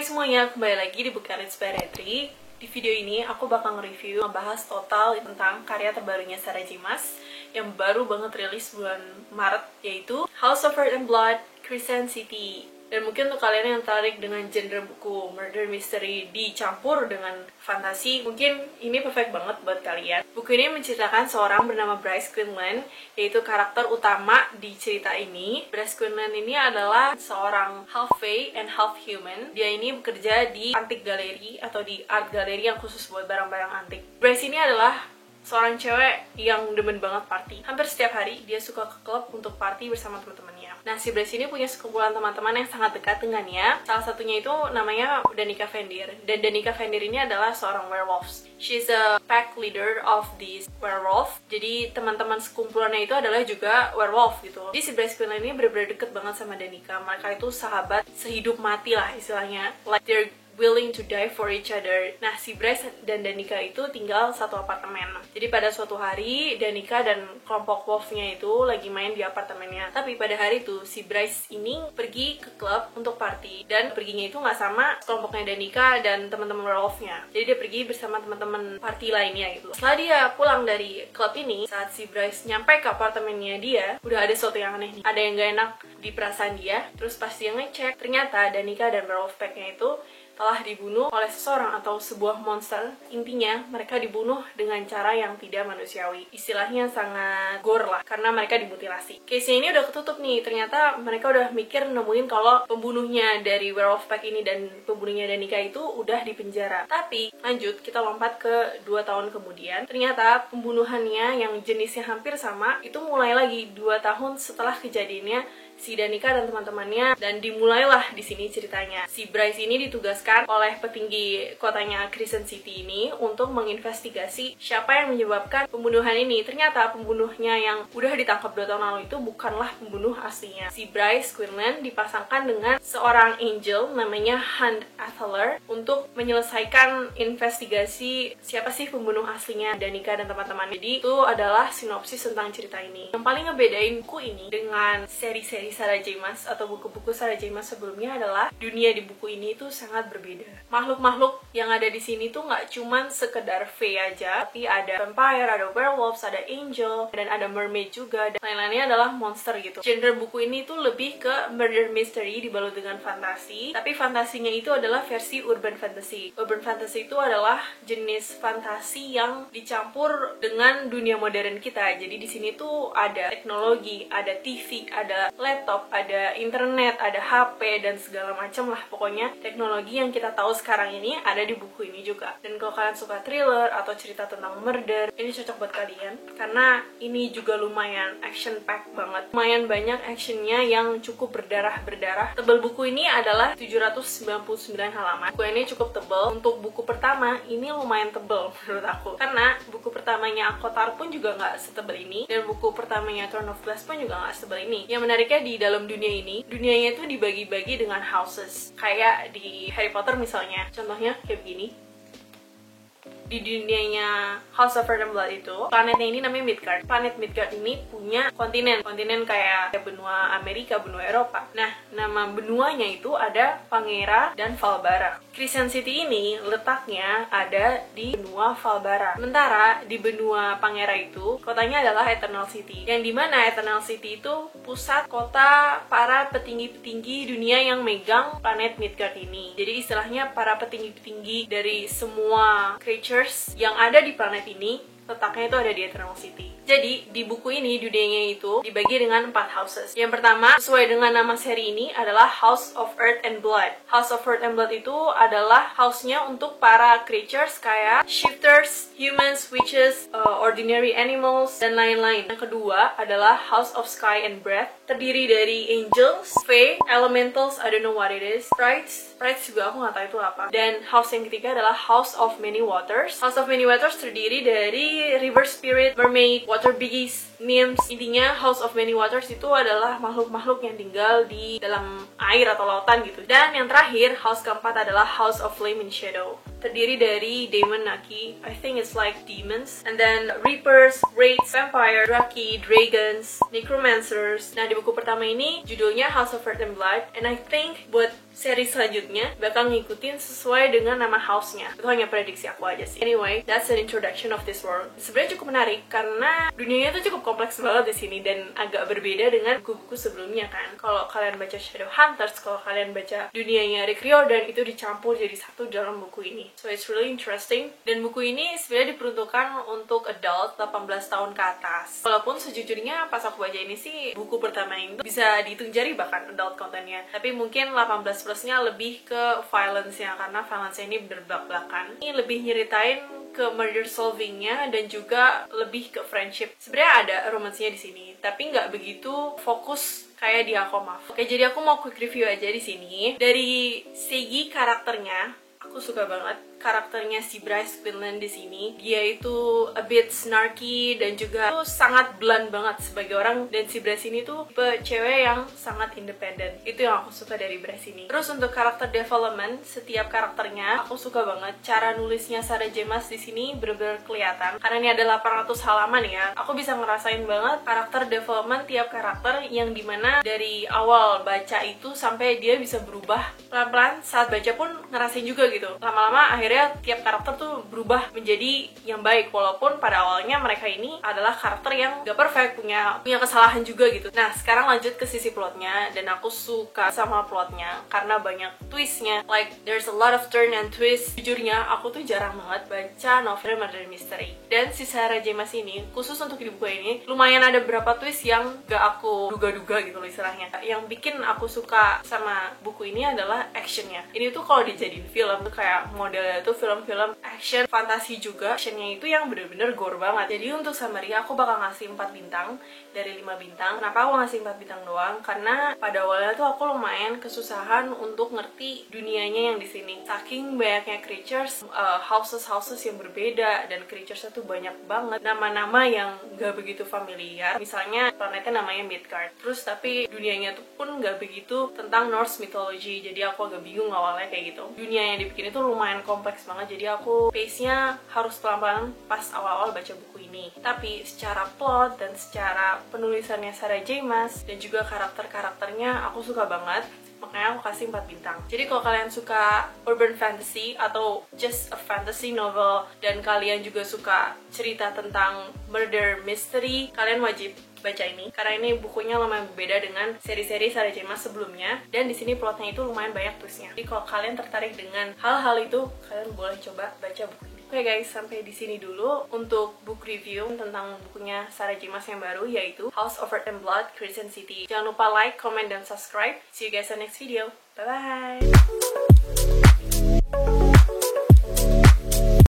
semuanya, kembali lagi di Bukarits by Retri. Di video ini aku bakal nge-review, ngebahas total tentang karya terbarunya Sarah J. Maas yang baru banget rilis bulan Maret, yaitu House of Heart and Blood: Crescent City. Dan mungkin untuk kalian yang tertarik dengan genre buku murder mystery dicampur dengan fantasi, mungkin ini perfect banget buat kalian. Buku ini menceritakan seorang bernama Bryce Quinlan, yaitu karakter utama di cerita ini. Bryce Quinlan ini adalah seorang half fae and half human. Dia ini bekerja di antik galeri atau di art gallery yang khusus buat barang-barang antik. Bryce ini adalah seorang cewek yang demen banget party. Hampir setiap hari dia suka ke klub untuk party bersama teman-temannya. Nah, si Bryce ini punya sekumpulan teman-teman yang sangat dekat dengannya. Salah satunya itu namanya Danica Vendir. Dan Danica Vendir ini adalah seorang werewolf. She's a pack leader of this werewolf. Jadi teman-teman sekumpulannya itu adalah juga werewolf gitu. Jadi si Bryce Quinlan ini bener-bener deket banget sama Danica. Mereka itu sahabat sehidup mati lah istilahnya. Like they're willing to die for each other. Nah, si Bryce dan Danica itu tinggal satu apartemen. Jadi pada suatu hari, Danica dan kelompok wolfnya itu lagi main di apartemennya. Tapi pada hari itu, si Bryce ini pergi ke klub untuk party. Dan perginya itu nggak sama kelompoknya Danica dan teman-teman werewolfnya. Jadi dia pergi bersama teman-teman party lainnya gitu. Setelah dia pulang dari klub ini, saat si Bryce nyampe ke apartemennya dia, udah ada sesuatu yang aneh nih. Ada yang gak enak di perasaan dia. Terus pas dia ngecek, ternyata Danica dan werewolf pack-nya itu telah dibunuh oleh seseorang atau sebuah monster. Intinya, mereka dibunuh dengan cara yang tidak manusiawi. Istilahnya sangat gore lah, karena mereka dimutilasi. Case-nya ini udah ketutup nih. Ternyata mereka udah mikir nemuin kalau pembunuhnya dari werewolf pack ini dan pembunuhnya Danica itu udah di penjara. Tapi, lanjut, kita lompat ke 2 tahun kemudian. Ternyata pembunuhannya yang jenisnya hampir sama, itu mulai lagi 2 tahun setelah kejadiannya si Danica dan teman-temannya, dan dimulailah di sini ceritanya. Si Bryce ini ditugaskan oleh petinggi kotanya Crescent City ini untuk menginvestigasi siapa yang menyebabkan pembunuhan ini. Ternyata pembunuhnya yang udah ditangkap 2 tahun lalu itu bukanlah pembunuh aslinya. Si Bryce Quinlan dipasangkan dengan seorang angel namanya Hunt Atheler untuk menyelesaikan investigasi siapa sih pembunuh aslinya Danica dan teman-teman. Jadi itu adalah sinopsis tentang cerita ini. Yang paling ngebedain buku ini dengan seri-seri Sarah J. Maas atau buku-buku Sarah J. Maas sebelumnya adalah dunia di buku ini tuh sangat berbeda. Makhluk-makhluk yang ada di sini tuh nggak cuman sekedar fae aja, tapi ada vampire, ada werewolves, ada angel, dan ada mermaid juga, dan lain-lainnya adalah monster gitu. Genre buku ini tuh lebih ke murder mystery dibalut dengan fantasi, tapi fantasinya itu adalah versi urban fantasy. Urban fantasy itu adalah jenis fantasi yang dicampur dengan dunia modern kita. Jadi di sini tuh ada teknologi, ada TV, ada laptop, ada internet, ada HP, dan segala macam lah. Pokoknya teknologi yang kita tahu sekarang ini ada di buku ini juga. Dan kalau kalian suka thriller atau cerita tentang murder, ini cocok buat kalian karena ini juga lumayan action pack banget. Lumayan banyak actionnya yang cukup berdarah-berdarah. Tebal buku ini adalah 799 halaman. Buku ini cukup tebal. Untuk buku pertama ini lumayan tebal menurut aku, karena buku pertamanya Akotar pun juga nggak setebal ini, dan buku pertamanya Throne of Glass pun juga nggak setebal ini. Yang menariknya di dalam dunia ini, dunianya itu dibagi-bagi dengan houses. Kayak di Harry Potter misalnya. Contohnya kayak begini. Di dunianya House of Heart and Blood itu, planetnya ini namanya Midgard. Planet Midgard ini punya kontinen kayak benua Amerika, benua Eropa. Nah, nama benuanya itu ada Pangera dan Valbara. Crescent City ini letaknya ada di benua Valbara. Sementara di benua Pangera itu, kotanya adalah Eternal City. Yang dimana Eternal City itu pusat kota para petinggi-petinggi dunia yang megang planet Midgard ini. Jadi istilahnya para petinggi-petinggi dari semua creature yang ada di planet ini, letaknya itu ada di Eternal City. Jadi, di buku ini, dunianya itu dibagi dengan 4 houses. Yang pertama, sesuai dengan nama seri ini, adalah House of Earth and Blood. House of Earth and Blood itu adalah house-nya untuk para creatures kayak shifters, humans, witches, ordinary animals, dan lain-lain. Yang kedua adalah House of Sky and Breath, terdiri dari angels, fae, elementals, I don't know what it is, sprites juga aku nggak tahu itu apa. Dan house yang ketiga adalah House of Many Waters. House of Many Waters terdiri dari river spirit, mermaid, water beasts, nymphs. Intinya House of Many Waters itu adalah makhluk-makhluk yang tinggal di dalam air atau lautan gitu. Dan yang terakhir, house keempat adalah House of Flame and Shadow, terdiri dari Daemon Naki, I think it's like demons, and then Reapers, Wraiths, Vampire, Draki, Dragons, Necromancers. Nah, di buku pertama ini judulnya House of Earth and Blood, and I think buat seri selanjutnya bakal ngikutin sesuai dengan nama house-nya. Itu hanya prediksi aku aja sih. Anyway, that's an introduction of this world. Sebenarnya cukup menarik karena dunianya tuh cukup kompleks banget di sini dan agak berbeda dengan buku-buku sebelumnya kan. Kalau kalian baca Shadowhunters, kalau kalian baca dunianya Rick Riordan, itu dicampur jadi satu dalam buku ini. So it's really interesting. Dan buku ini sebenarnya diperuntukkan untuk adult 18 tahun ke atas. Walaupun sejujurnya pas aku baca ini sih buku pertama ini bisa dihitung jari bahkan adult kontennya. Tapi mungkin 18 plusnya lebih ke violence-nya karena violence-nya ini berbelak-belakan. Ini lebih nyeritain ke murder solving-nya dan juga lebih ke friendship. Sebenarnya ada romance-nya di sini, tapi nggak begitu fokus kayak di Akomaf. Oke, jadi aku mau quick review aja di sini. Dari segi karakternya, aku suka banget karakternya si Bryce Quinlan di sini. Dia itu a bit snarky dan juga tuh sangat blunt banget sebagai orang, dan si Bryce ini tuh tipe cewek yang sangat independen. Itu yang aku suka dari Bryce ini. Terus untuk karakter development setiap karakternya, aku suka banget cara nulisnya Sarah J. Maas di sini bener-bener kelihatan. Karena ini ada 800 halaman ya. Aku bisa ngerasain banget karakter development tiap karakter yang dimana dari awal baca itu sampai dia bisa berubah pelan-pelan. Saat baca pun ngerasain juga gitu. Lama-lama akhirnya tiap karakter tuh berubah menjadi yang baik, walaupun pada awalnya mereka ini adalah karakter yang gak perfect, punya kesalahan juga gitu. Nah, sekarang lanjut ke sisi plotnya, dan aku suka sama plotnya karena banyak twistnya, like there's a lot of turn and twist. Jujurnya aku tuh jarang banget baca novel murder mystery, dan si Sarah J. Maas ini khusus untuk di buku ini lumayan ada beberapa twist yang gak aku duga-duga gitu loh istilahnya. Yang bikin aku suka sama buku ini adalah actionnya. Ini tuh kalau dijadiin film tuh kayak modelnya itu film-film action fantasi juga. Actionnya itu yang bener-bener gore banget. Jadi untuk summary aku bakal ngasih 4 bintang dari 5 bintang. Kenapa aku ngasih 4 bintang doang? Karena pada awalnya tuh aku lumayan kesusahan untuk ngerti dunianya yang di sini. Saking banyaknya creatures, houses yang berbeda, dan creaturesnya tuh banyak banget. Nama-nama yang gak begitu familiar. Misalnya planetnya namanya Midgard. Terus tapi dunianya tuh pun gak begitu tentang Norse mythology. Jadi aku agak bingung awalnya kayak gitu. Dunia yang dibikin itu lumayan kompleks banget, jadi aku pace-nya harus pelan-pelan pas awal-awal baca buku ini. Tapi secara plot dan secara penulisannya Sarah J. Maas dan juga karakter-karakternya aku suka banget, makanya aku kasih 4 bintang. Jadi kalau kalian suka urban fantasy atau just a fantasy novel dan kalian juga suka cerita tentang murder mystery, kalian wajib baca ini karena ini bukunya lumayan berbeda dengan seri-seri Sarah J. Maas sebelumnya, dan di sini plotnya itu lumayan banyak twistnya. Jadi kalau kalian tertarik dengan hal-hal itu, kalian boleh coba baca buku ini. Oke guys, sampai di sini dulu untuk book review tentang bukunya Sarah J. Maas yang baru, yaitu House of Earth and Blood, Crescent City. Jangan lupa like, comment, dan subscribe. See you guys on next video. Bye bye.